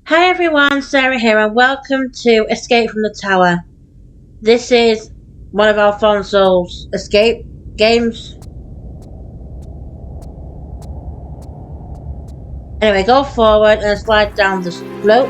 Hi everyone, Sarah here and welcome to Escape from the Tower. This is one of Alphonse's escape games. Anyway, go forward and slide down the slope.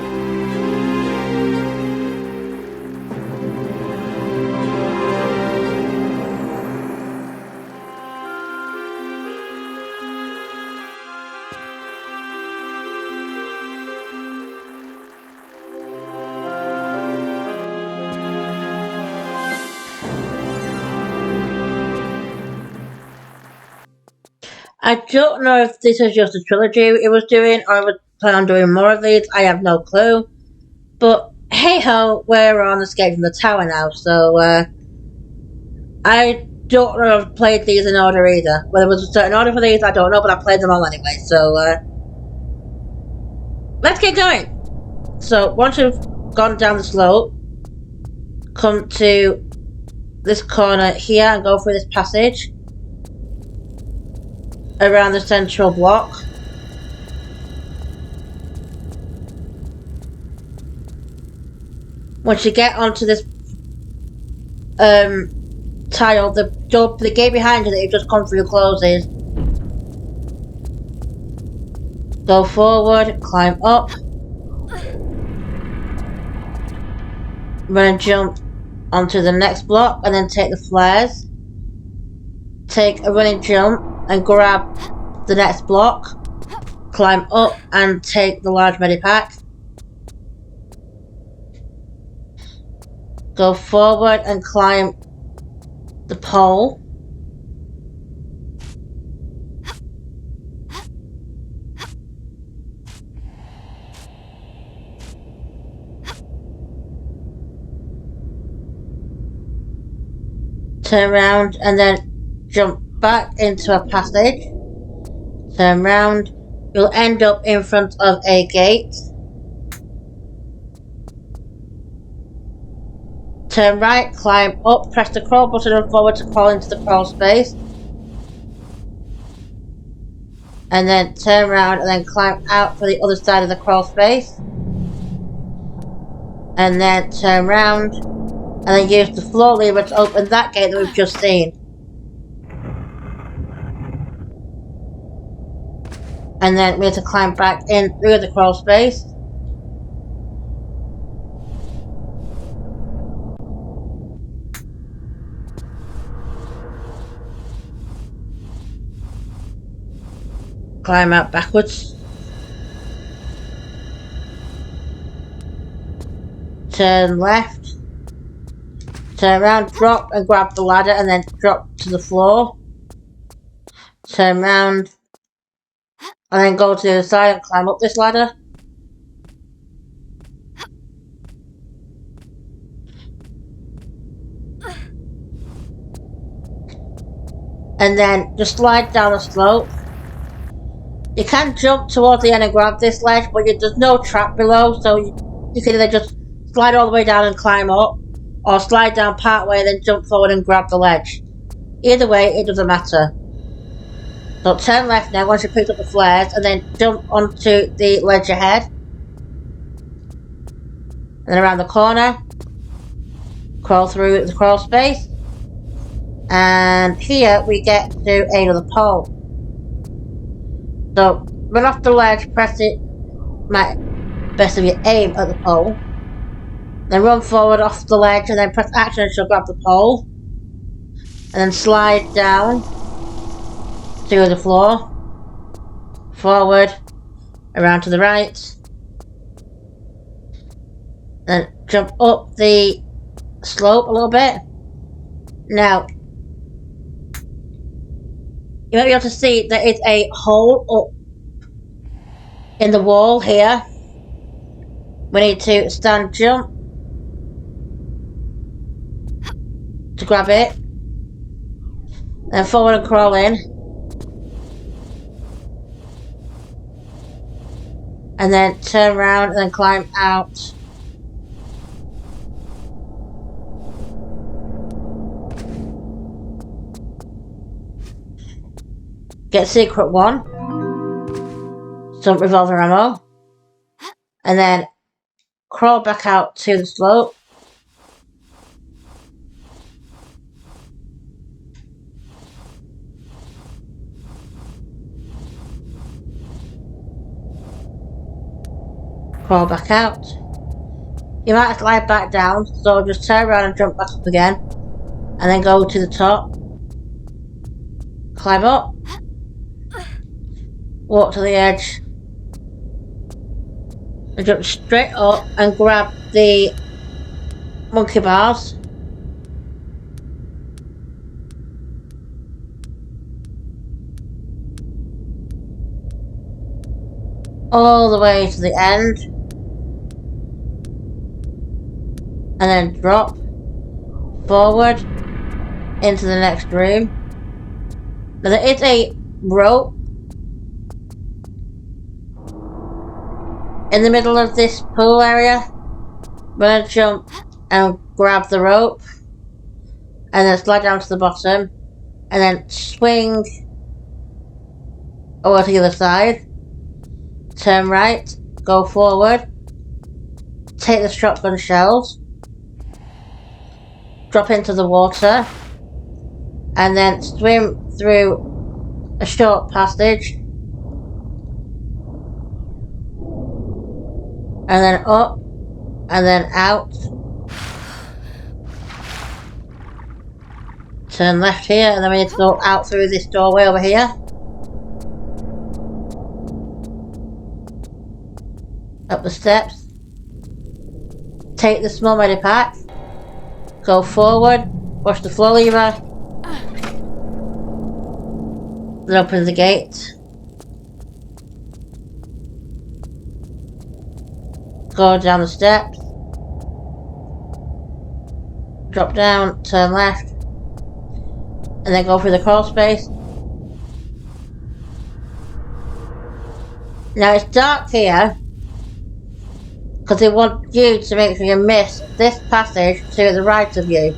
I don't know if this is just a trilogy it was doing or it was planning on doing more of these. I have no clue. But hey ho, we're on Escape from the Tower now, so I don't know if I've played these in order either. Whether it was a certain order for these, I don't know, but I played them all anyway, so let's get going. So once you've gone down the slope, come to this corner here and go through this passage around the central block. Once you get onto this tile, the gate behind you that you've just come through closes. Go forward, climb up, run and jump onto the next block, and then take the flares. Take a running jump and grab the next block, climb up and take the large medipack. Go forward and climb the pole. Turn around and then jump back into a passage. Turn around. You'll end up in front of a gate. Turn right, climb up, press the crawl button and forward to crawl into the crawl space. And then turn around and then climb out for the other side of the crawl space. And then turn around and then use the floor lever to open that gate that we've just seen. And then we have to climb back in through the crawl space. Climb out backwards. Turn left. Turn around, drop and grab the ladder and then drop to the floor. Turn around and then go to the other side and climb up this ladder. And then just slide down the slope. You can jump towards the end and grab this ledge, but there's no trap below, so you can either just slide all the way down and climb up, or slide down part way and then jump forward and grab the ledge. Either way, it doesn't matter. So turn left now once you picked up the flares, and then jump onto the ledge ahead. And then around the corner, crawl through the crawl space. And here we get to another pole. So run off the ledge, press it, best of your aim at the pole. Then run forward off the ledge and then press action and she'll grab the pole. And then slide down to the floor. Forward, around to the right. Then jump up the slope a little bit. Now, you might be able to see there is a hole up in the wall here. We need to stand jump to grab it. Then forward and crawl in. And then turn around and then climb out. Get secret 1. Some revolver ammo. and then crawl back out to the slope. Crawl back out. You might slide back down, so just turn around and jump back up again. And then go to the top. Climb up. Walk to the edge. And jump straight up and grab the monkey bars. All the way to the end. And then drop forward into the next room. Now there is a rope in the middle of this pool area. I'm gonna jump and grab the rope and then slide down to the bottom and then swing over to the other side. Turn right, go forward, take the shotgun shells, drop into the water, and then swim through a short passage, and then up, and then out. Turn left here, and then we need to go out through this doorway over here. Up the steps. Take the small medipack. Go forward, push the floor lever, then open the gate. Go down the steps. Drop down, turn left, and then go through the crawl space. Now it's dark here, because they want you to make sure you miss this passage to the right of you.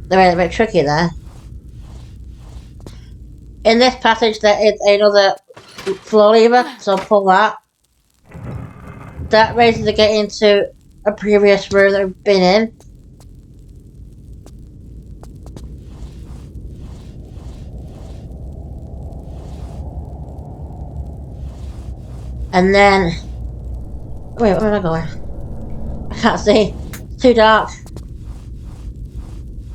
They made it a bit tricky there. In this passage there is another floor lever, so pull that. That raises the gate into a previous room that we've been in. And then, wait, where am I going? I can't see. It's too dark.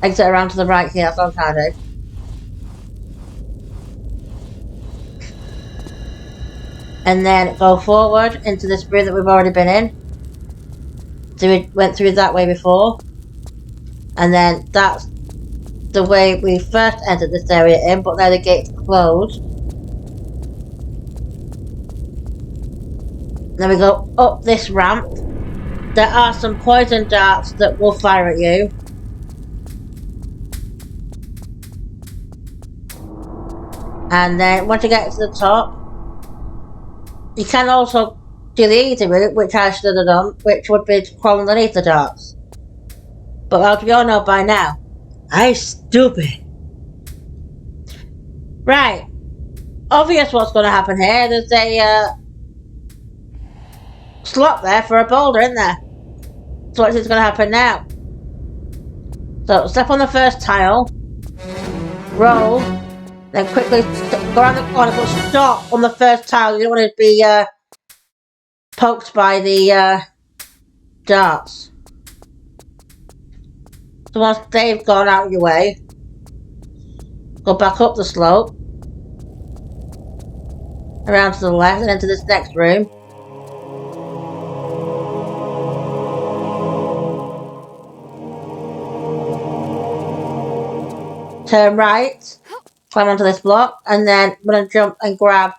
Exit around to the right here, that's what I'm trying to do. And then go forward into this room that we've already been in. So we went through that way before. And then that's the way we first entered this area in, but now the gate's closed. Then we go up this ramp. There are some poison darts that will fire at you. And then once you get to the top, you can also do the easy route, which I should have done, which would be to crawl underneath the darts. But as we all know by now, I'm stupid. Right. Obvious what's going to happen here. There's a slot there for a boulder, isn't there? So what's going to happen now? So step on the first tile, roll, then quickly go around the corner, but stop on the first tile. You don't want to be poked by the darts. So once they've gone out of your way, go back up the slope, around to the left, and into this next room. Turn right, climb onto this block, and then I'm going to jump and grab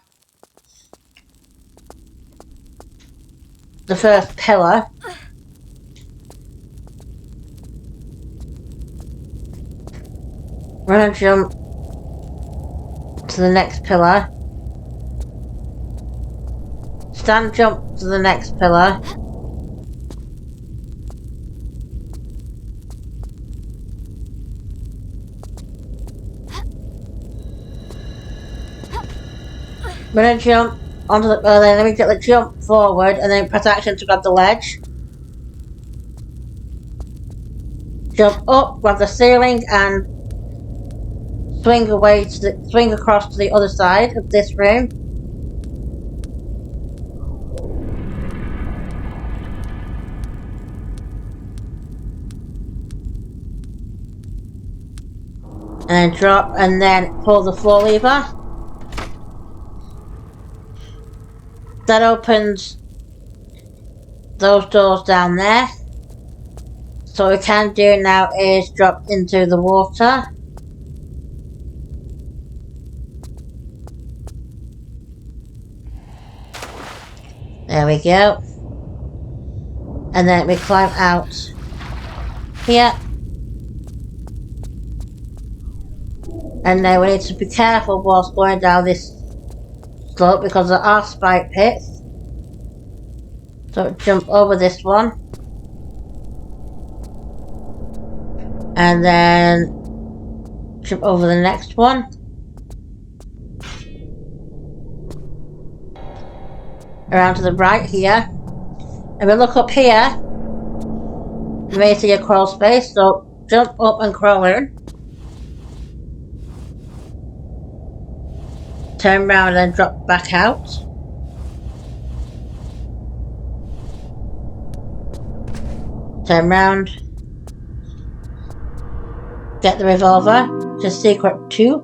the first pillar. I'm going to jump to the next pillar. Stand jump to the next pillar. We're gonna jump onto the, then we get the jump forward and then press action to grab the ledge. Jump up, grab the ceiling and swing across to the other side of this room. And drop and then pull the floor lever. That opens those doors down there. So what we can do now is drop into the water. There we go. And then we climb out here. And then we need to be careful whilst going down this slope because there are spike pits. So jump over this one. And then jump over the next one. Around to the right here. And we look up here. You may see a crawl space, so jump up and crawl in. Turn around and drop back out. Turn round. Get the revolver, just secret 2.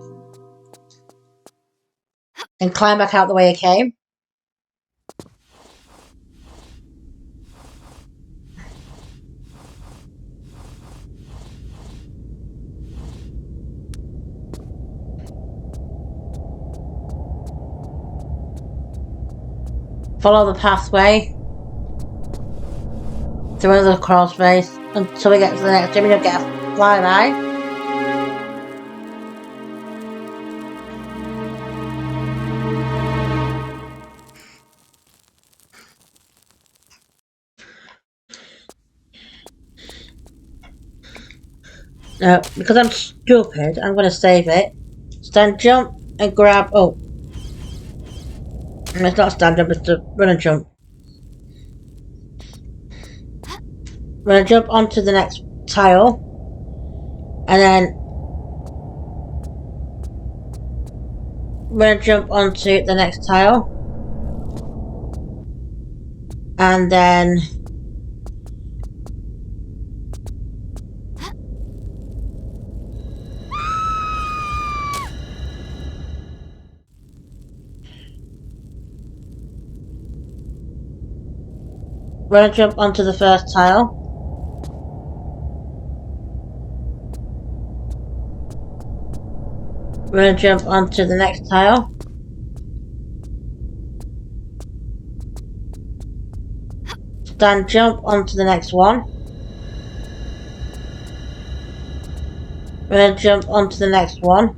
And climb back out the way it came. Follow the pathway through another crawl space until we get to the next room. You'll get a flyby. Now, because I'm stupid, I'm going to save it. Stand jump and grab. Oh. It's not stand jump, it's a run and jump. Run and jump onto the next tile. And then run and jump onto the next tile. And then run and jump onto the first tile. Run and jump onto the next tile. Stand jump onto the next one. Run and jump onto the next one.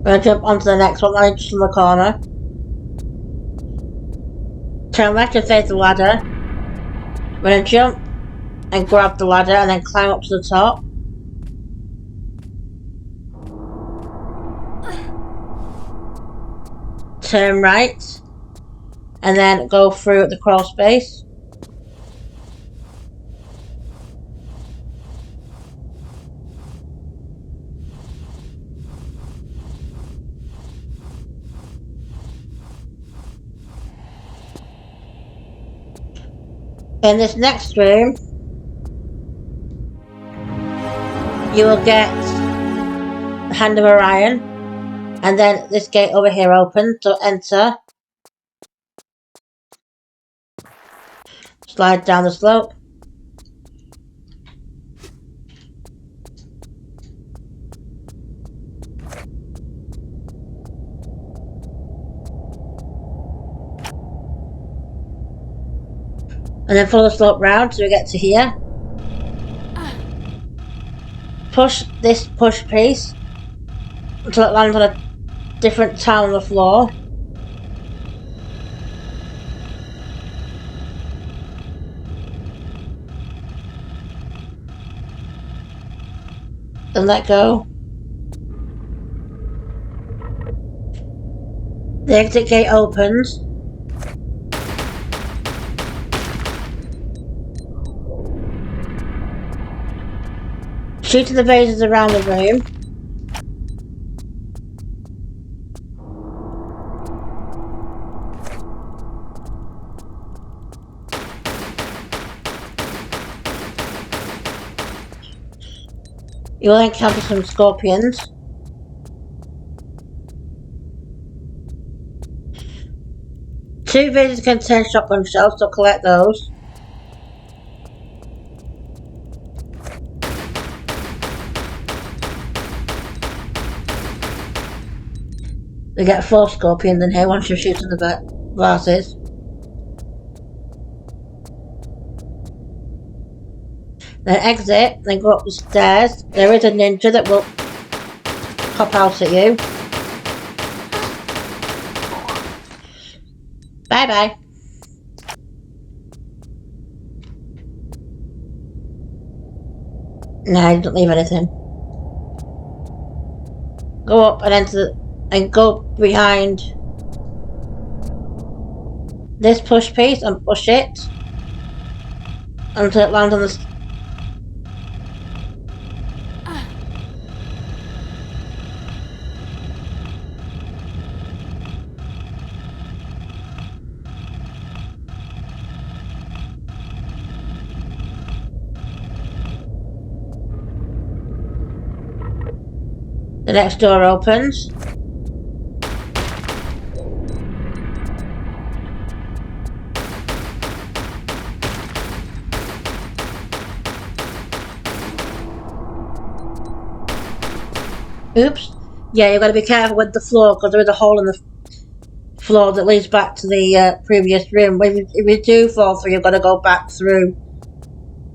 Run and jump onto the next one, like just in the corner. Turn left and face the ladder. Run and jump and grab the ladder and then climb up to the top. Turn right and then go through the crawl space. In this next room, you will get the Hand of Orion, and then this gate over here opens, so enter. Slide down the slope. And then follow the slope round till we get to here. Push this push piece until it lands on a different tile on the floor. and let go. The exit gate opens. Shoot to the vases around the room. You will encounter some scorpions. Two vases contain shotgun shells, so collect those. You get 4 scorpions in here once you shoot in the vases. Then exit, then go up the stairs. There is a ninja that will pop out at you. Bye bye. Nah, he doesn't leave anything. Go up and enter and go behind this push piece and push it until it lands on the The next door opens. Oops. Yeah, you've got to be careful with the floor because there is a hole in the floor that leads back to the previous room. If you do fall through, you've got to go back through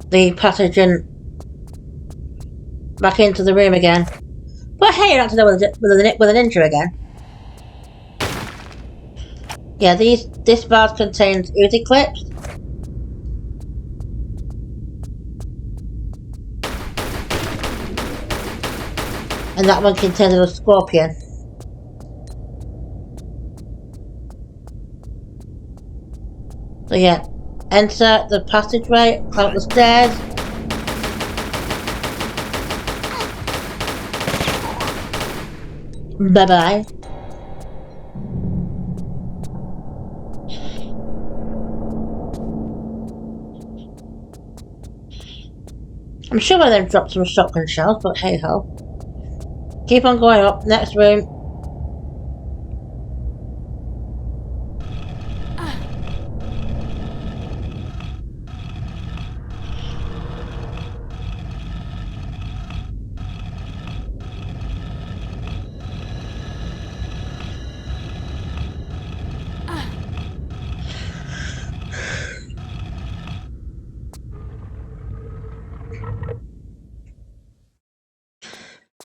the passage and back into the room again. But hey, you're not to know with an ninja again. Yeah, this vase contains Uzi clips. And that one contains a scorpion. So yeah, enter the passageway, climb up the stairs. Bye bye. I'm sure one of them dropped some shotgun shells, but hey ho. Keep on going up, next room.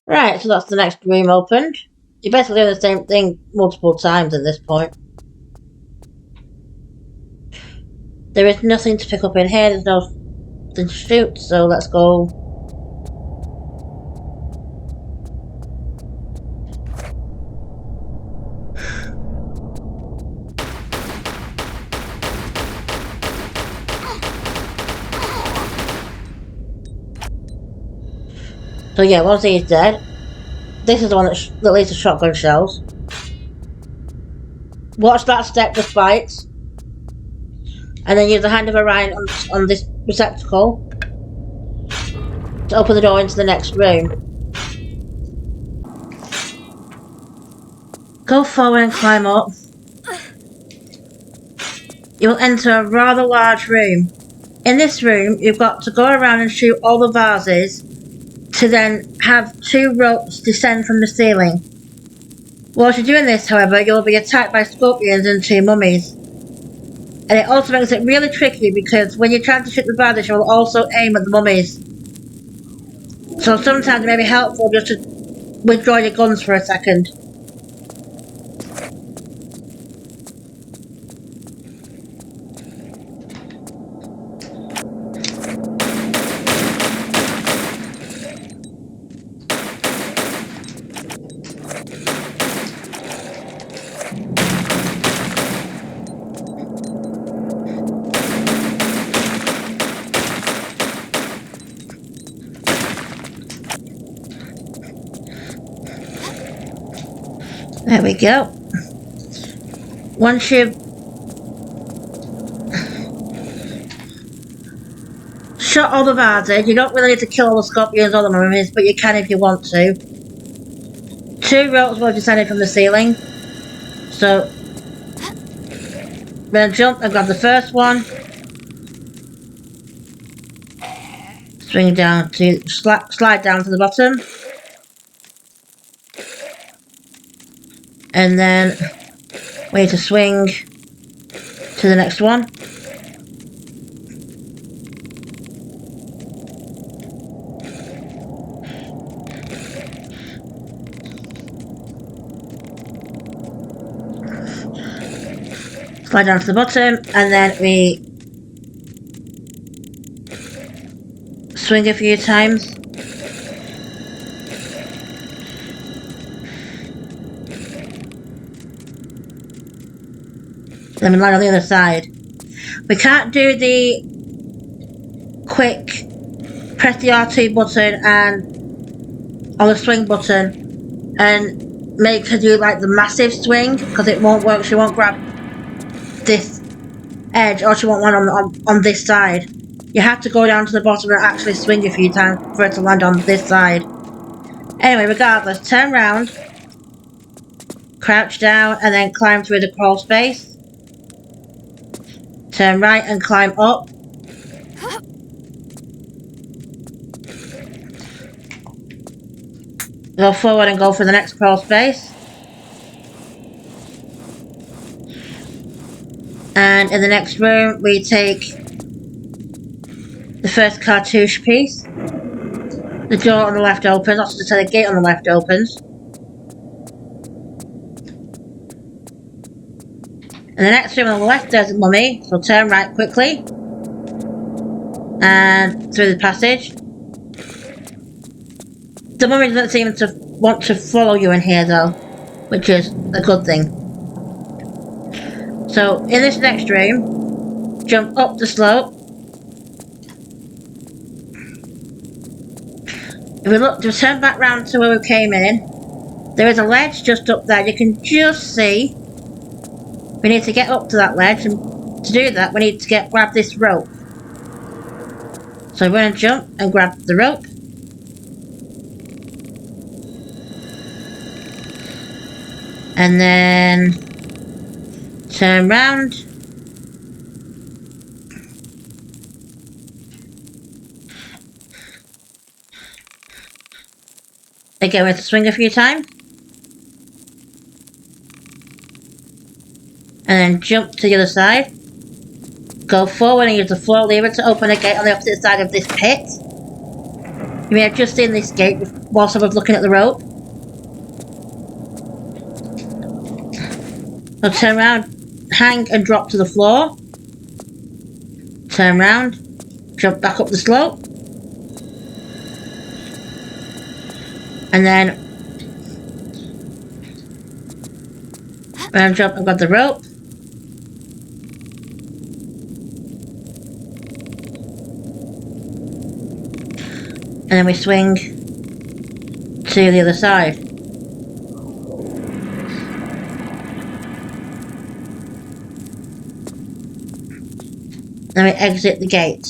Right, so that's the next room opened. You're basically doing the same thing multiple times at this point. There is nothing to pick up in here, there's nothing to shoot, so let's go. So yeah, once he's dead, this is the one that leads to shotgun shells. Watch that step for spikes. And then use the hand of Orion on this receptacle to open the door into the next room. Go forward and climb up. You will enter a rather large room. In this room, you've got to go around and shoot all the vases to then have 2 ropes descend from the ceiling. Whilst you're doing this, however, you'll be attacked by scorpions and 2 mummies. And it also makes it really tricky because when you're trying to shoot the vases, you'll also aim at the mummies. So sometimes it may be helpful just to withdraw your guns for a second. There we go. Once you shot all the vases, you don't really need to kill all the scorpions or the mummies, but you can if you want to. 2 ropes were descended from the ceiling. So, I'm going to jump and grab the first one. Swing down to, slide down to the bottom. And then, we need to swing to the next one. Slide down to the bottom, and then we swing a few times. Then we land on the other side. We can't do the quick press the R2 button and or the swing button and make her do like the massive swing, because it won't work. She won't grab this edge, or she won't land on this side. You have to go down to the bottom and actually swing a few times for it to land on this side. Anyway, regardless, turn round, crouch down, and then climb through the crawl space. Turn right and climb up. Go forward and go for the next crawl space. And in the next room, we take the first cartouche piece. The door on the left opens, also to say the gate on the left opens. In the next room on the left, there's a mummy, so turn right quickly. And through the passage. The mummy doesn't seem to want to follow you in here though, which is a good thing. So, in this next room, jump up the slope. If we look, just turn back round to where we came in. There is a ledge just up there, you can just see. We need to get up to that ledge, and to do that we need to grab this rope. So we're going to jump and grab the rope. And then turn round. Again, we have to swing a few times. And then jump to the other side. Go forward and use the floor lever to open a gate on the opposite side of this pit. You may have just seen this gate whilst I was looking at the rope. So turn around, hang and drop to the floor. Turn around, jump back up the slope. And then round jump and grab the rope. And then we swing to the other side. Then we exit the gate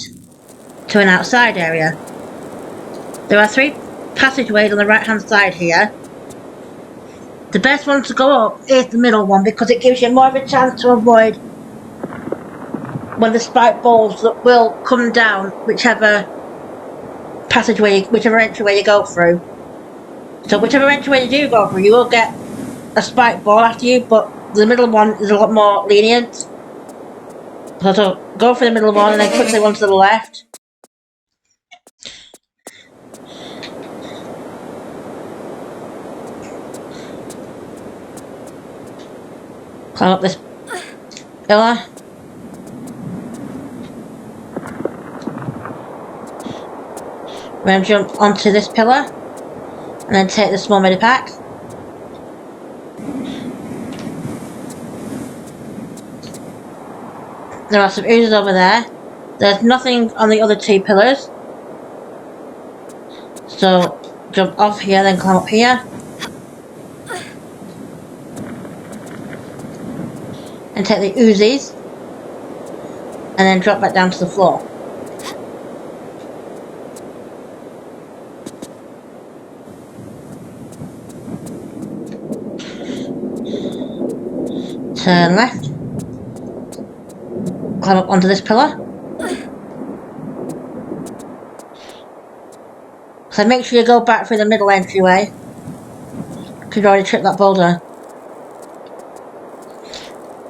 to an outside area. There are 3 passageways on the right hand side here. The best one to go up is the middle one, because it gives you more of a chance to avoid when the spike balls that will come down whichever passageway, whichever entryway you go through. So whichever entryway you do go through, you will get a spike ball after you, but the middle one is a lot more lenient. So go for the middle one and then quickly one to the left. Climb up this pillar. We're going to jump onto this pillar and then take the small medipack. There are some oozes over there. There's nothing on the other 2 pillars. So jump off here, then climb up here. and take the Uzis and then drop back down to the floor. Turn left. Climb up onto this pillar. So make sure you go back through the middle entryway, because you already tripped that boulder.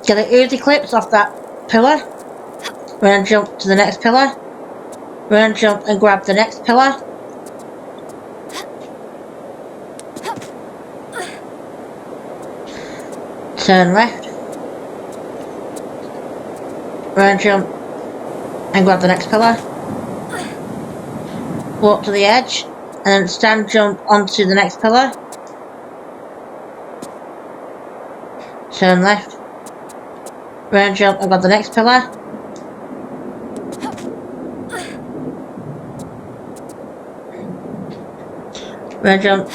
Get the Uzi clips off that pillar. Run and jump to the next pillar. Run and jump and grab the next pillar. Turn left. Run and jump and grab the next pillar. Walk to the edge and then stand jump onto the next pillar. Turn left. Run and jump and grab the next pillar. Run and jump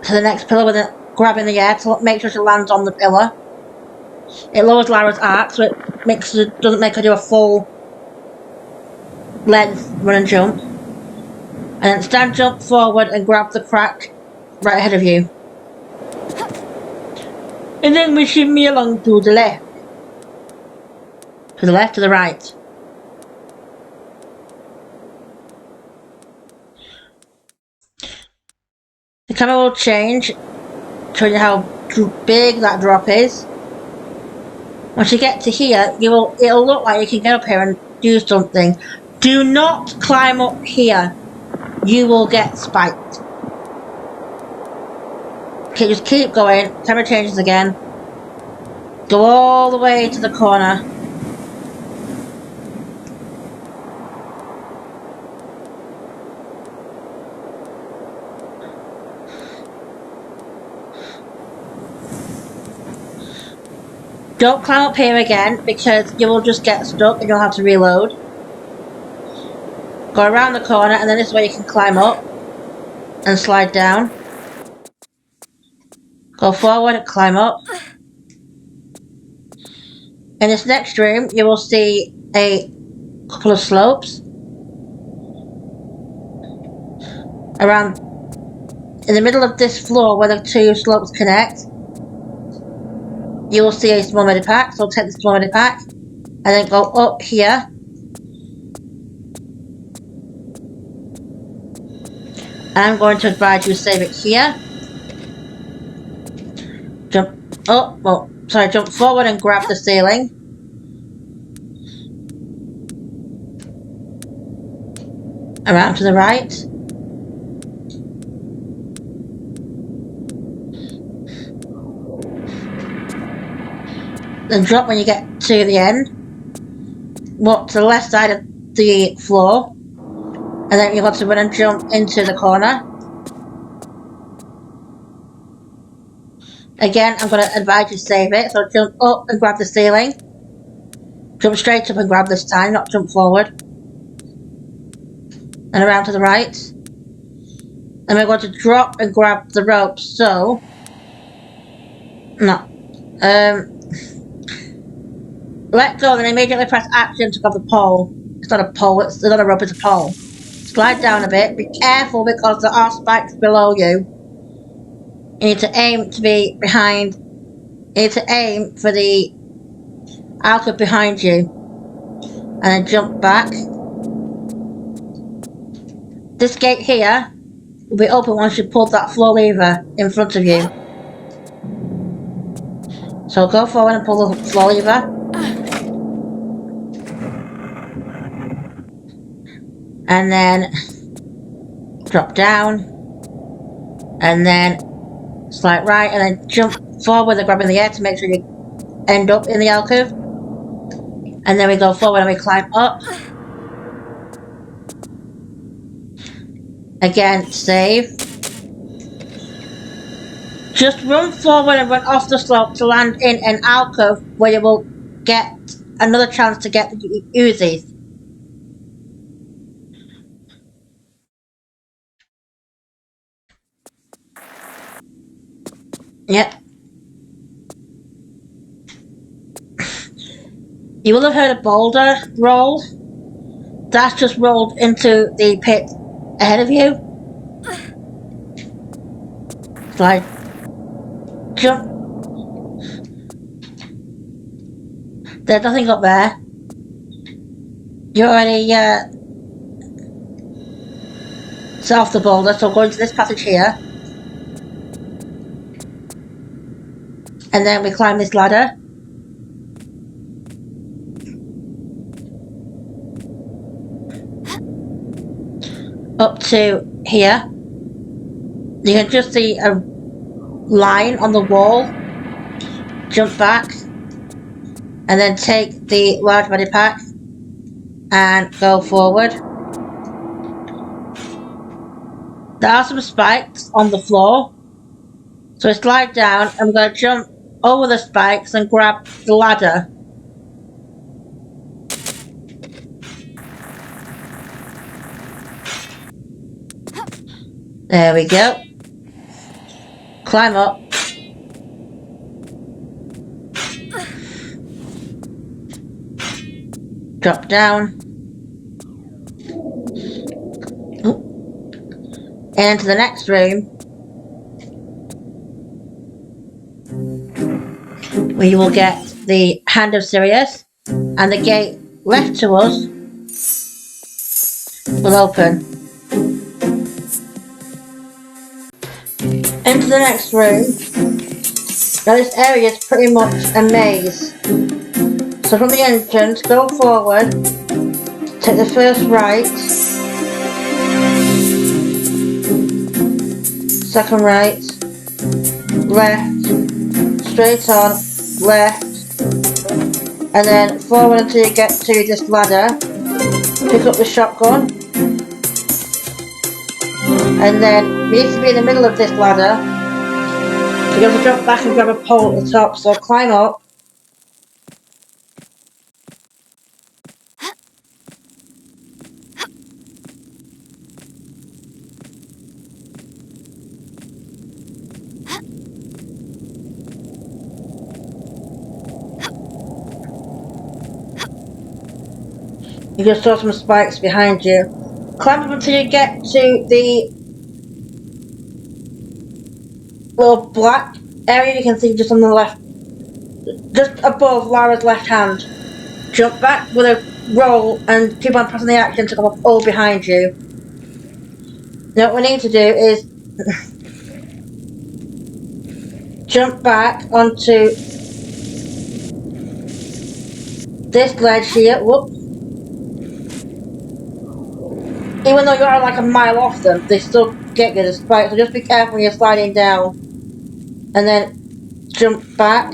to the next pillar with it, grabbing the air to make sure she lands on the pillar. It lowers Lara's arc, so it doesn't make her do a full length run and jump. And then stand jump forward and grab the crack right ahead of you. And then we shimmy along to the left. To the left, to the right. The camera will change, showing you how big that drop is. Once you get to here, it'll look like you can get up here and do something. Do not climb up here. You will get spiked. Okay, just keep going. Camera changes again. Go all the way to the corner. Don't climb up here again, because you will just get stuck and you'll have to reload. Go around the corner, and then this way you can climb up and slide down. Go forward and climb up. In this next room, you will see a couple of slopes. Around in the middle of this floor where the two slopes connect, you will see a small medipack, so take the small medipack and then go up here. I'm going to advise you to save it here. Jump forward and grab the ceiling. Around to the right. Then drop when you get to the end. Walk to the left side of the floor. And then you've got to run and jump into the corner. Again, I'm going to advise you to save it. So jump up and grab the ceiling. Jump straight up and grab this time, not jump forward. And around to the right. And we're going to drop and grab the rope, so... No. Let go, then immediately press action to grab the pole. It's not a pole, it's not a rope, it's a pole. Slide down a bit, be careful because there are spikes below you. You need to aim to be behind. You need to aim for the alcove behind you. And then jump back. This gate here will be open once you pull that floor lever in front of you. So go forward and pull the floor lever. And then drop down. And then slide right and then jump forward and grabbing the air to make sure you end up in the alcove. And then we go forward and we climb up. Again, save. Just run forward and run off the slope to land in an alcove where you will get another chance to get the Uzis. Yep. You will have heard a boulder roll. That's just rolled into the pit ahead of you. Slide. Jump. There's nothing up there. You're already off the boulder, so go into this passage here. And then we climb this ladder. Up to here. You can just see a line on the wall. Jump back. And then take the large body pack and go forward. There are some spikes on the floor. So we slide down and we're going to jump over the spikes and grab the ladder. There we go. Climb up. Drop down. And to the next room, where you will get the Hand of Sirius, and the gate left to us will open. Into the next room. Now this area is pretty much a maze. So from the entrance, go forward, take the first right, second right, left, straight on, left, and then forward until you get to this ladder. Pick up the shotgun, and then you need to be in the middle of this ladder. You have to drop back and grab a pole at the top, so climb up. You just saw some spikes behind you. Climb up until you get to the little black area you can see just on the left, just above Lara's left hand. Jump back with a roll and keep on pressing the action to come up all behind you. Now what we need to do is jump back onto this ledge here. Whoop. Even though you're like a mile off them, they still get you the spikes, so just be careful when you're sliding down. And then jump back.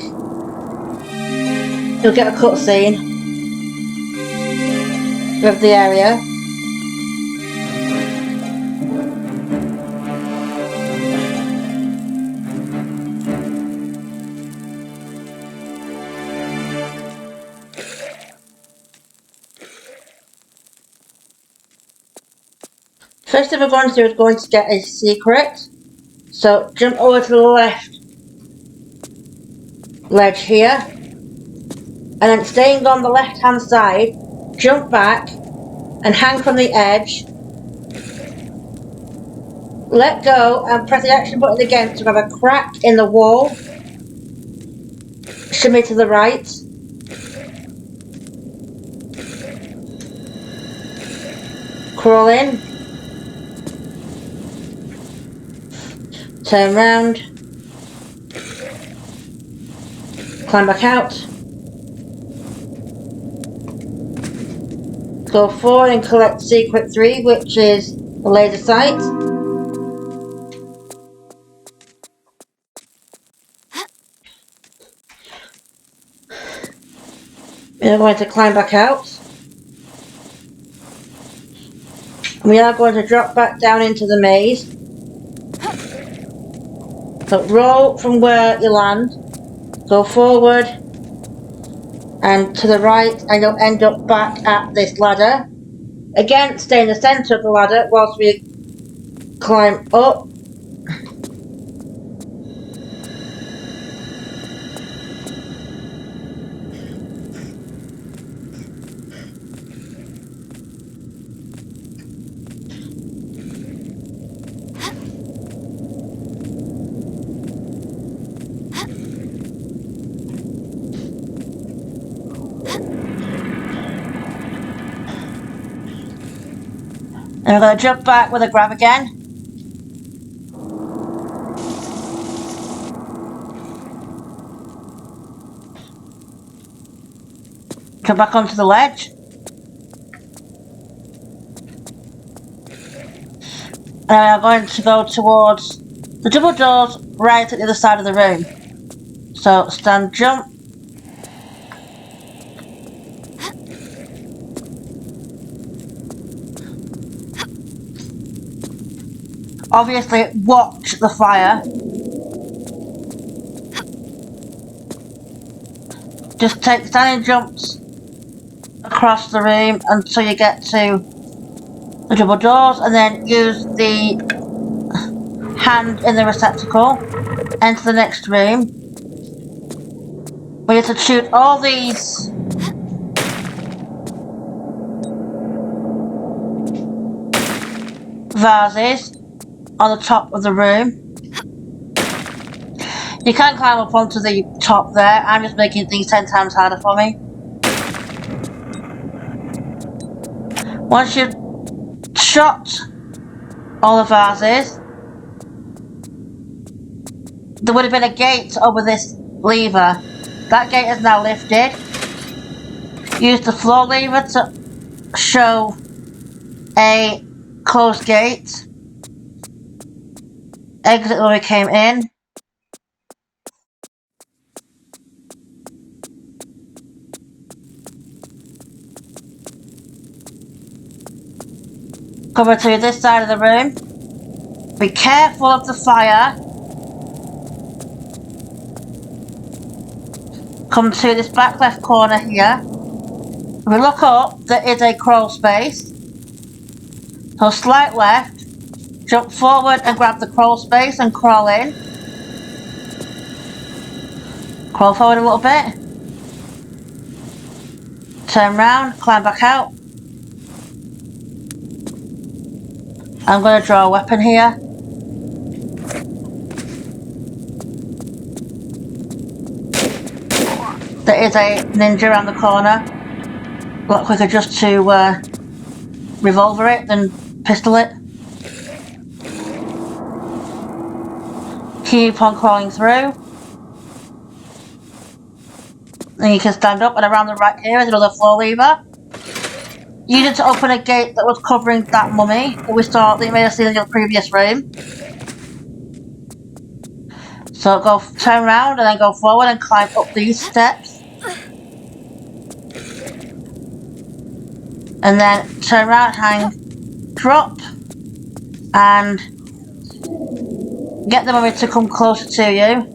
You'll get a cutscene of the area. First thing we're going to do is going to get a secret. So jump over to the left ledge here. And then staying on the left hand side, jump back and hang from the edge. Let go and press the action button again to grab a crack in the wall. Shimmy to the right. Crawl in. Turn round. Climb back out. Go forward and collect secret 3, which is the laser sight. We are going to climb back out. We are going to drop back down into the maze. So roll from where you land, go forward and to the right, and you'll end up back at this ladder. Again, stay in the centre of the ladder whilst we climb up. And we're going to jump back with a grab again. Come back onto the ledge. And I'm going to go towards the double doors right at the other side of the room. So stand jump. Obviously watch the fire. Just take standing jumps across the room until you get to the double doors, and then use the hand in the receptacle. Enter the next room. We need to shoot all these vases on the top of the room. You can climb up onto the top there. I'm just making things 10 times harder for me. Once you've shot all the vases, there would have been a gate over this lever. That gate is now lifted. Use the floor lever to show a closed gate. Exit where we came in. Come over to this side of the room. Be careful of the fire. Come to this back left corner here. If we look up, there is a crawl space. So slight left, jump forward and grab the crawl space and crawl in. Crawl forward a little bit. Turn round, climb back out. I'm going to draw a weapon here. There is a ninja around the corner. A lot quicker just to revolver it than pistol it. Keep on crawling through. And you can stand up, and around the right here is another floor lever. Use it to open a gate that was covering that mummy that we saw, that you may have seen in the previous room. So turn around and then go forward and climb up these steps. And then turn around, hang, drop, and get the mummy to come closer to you.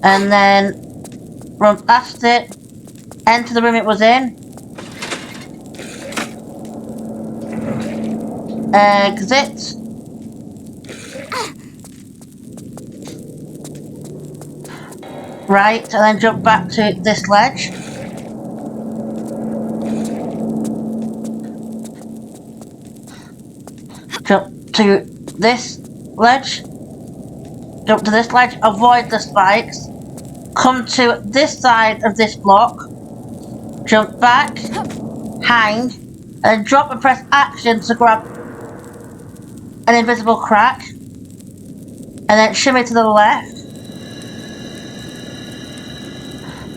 And then run past it, enter the room it was in. Exit. Right, and then jump back to this ledge. Jump to this ledge. Jump to this ledge, avoid the spikes. Come to this side of this block. Jump back, hang, and drop and press action to grab an invisible crack. And then shimmy to the left.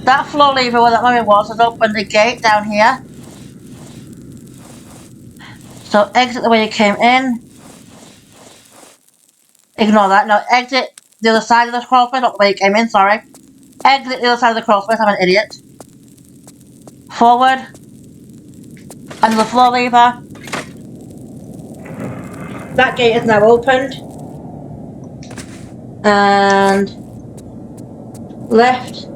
That floor lever where that mummy was has opened a gate down here. So exit the way you came in. Ignore that. No, exit the other side of the crawl space, not the way you came in, sorry. Exit the other side of the crawl space, I'm an idiot. Forward. And the floor lever. That gate is now opened. And left.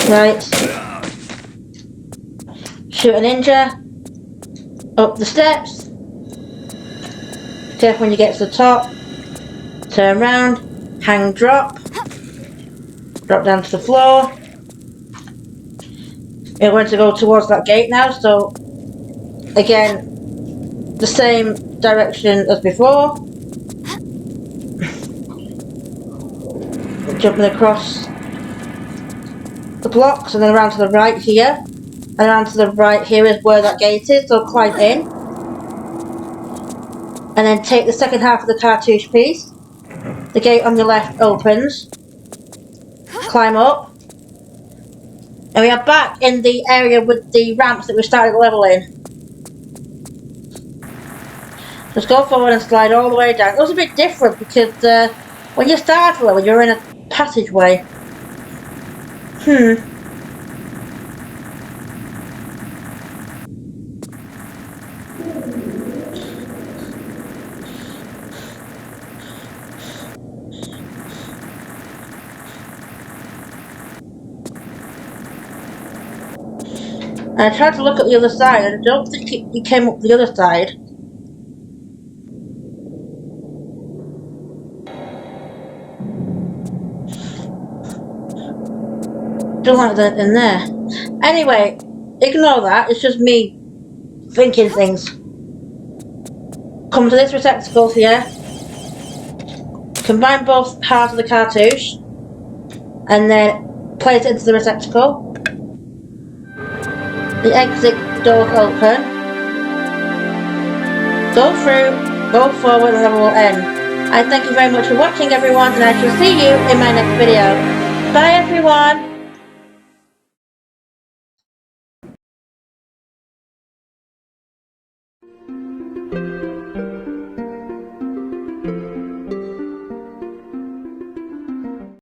Right. Shoot a ninja. Up the steps. Careful when you get to the top. Turn round. Hang, drop. Drop down to the floor. We're going to go towards that gate now, so again, the same direction as before. Jumping across the blocks and then around to the right here. And on to the right here is where that gate is, so climb in. And then take the second half of the cartouche piece. The gate on your left opens. Climb up. And we are back in the area with the ramps that we started the level in. Just go forward and slide all the way down. It was a bit different because when you start the level, you're in a passageway. And I tried to look at the other side, and I don't think he came up the other side. Don't like that in there. Anyway, ignore that. It's just me thinking things. Come to this receptacle here. Combine both halves of the cartouche, and then place it into the receptacle. The exit door will open. Go through, go forward, and then we'll end. I thank you very much for watching, everyone, and I shall see you in my next video. Bye, everyone!